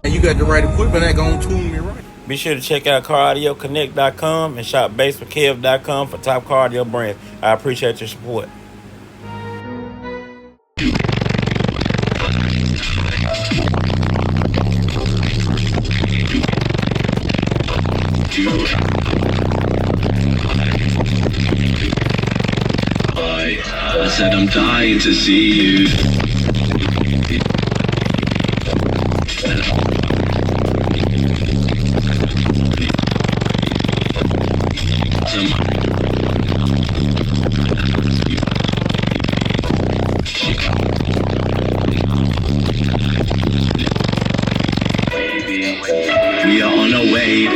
And you got the right equipment that gonna tune me right. Be sure to check out caraudioConnect.com and shop BASSWITHKEV.com for top car audio brands. I appreciate your support. I said I'm dying to see you. We are on our way.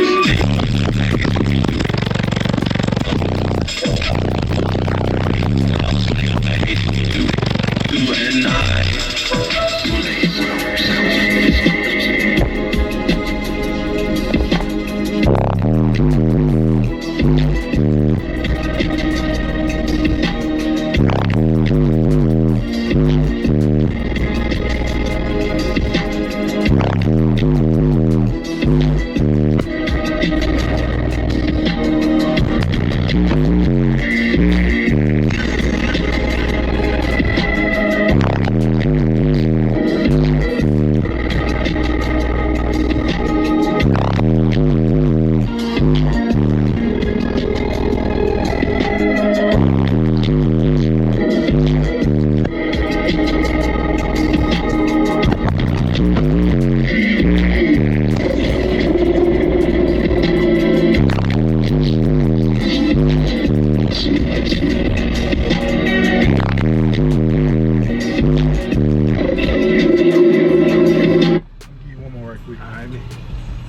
You and I.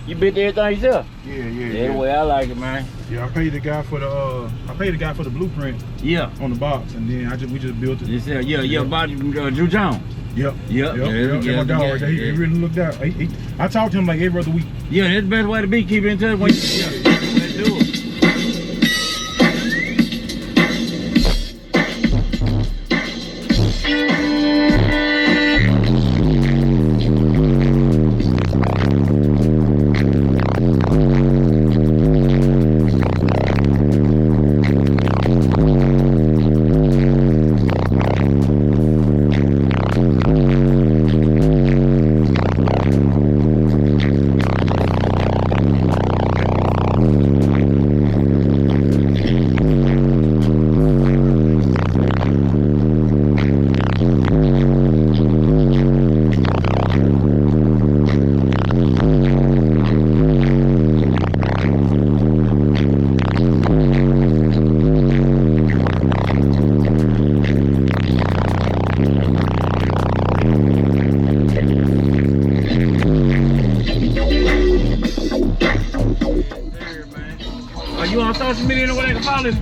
You bit everything yourself? Yeah. The way I like it, man. Yeah, I paid the guy for the blueprint. Yeah. On the box, and then we just built it. Yeah. Body Drew Jones. Yep. Yeah, my dog right there. He really looked out. I talk to him like every other week. Yeah, that's the best way to be. Keep in touch when let's do it. Are you on social media and where they can follow you?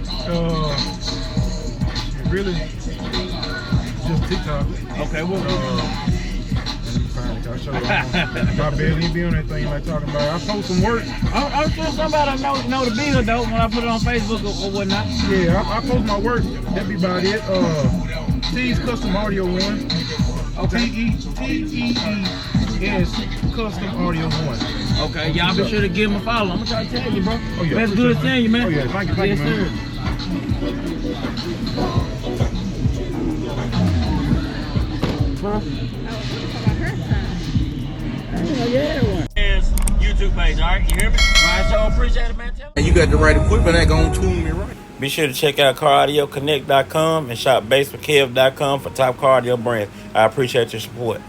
Really, just TikTok. Okay, well. I'll show you. I barely be on that thing like talking about it. I post some work. I'm sure somebody know the bill though when I put it on Facebook or whatnot. Yeah, I post my work. That be about it. T's Custom Audio 1. Okay. TEES Custom Audio 1. Okay, y'all be sure to give him a follow. I'm gonna try to tell you, bro. Oh, yeah. That's good seeing you, man. Oh, yeah. Thank you, man. Sir. Huh? YouTube page, all right? You hear me? All right, so appreciate it, man. And you got the right equipment that gonna tune me right. Be sure to check out caraudioConnect.com and shop BASSWITHKEV.com for top car audio brands. I appreciate your support.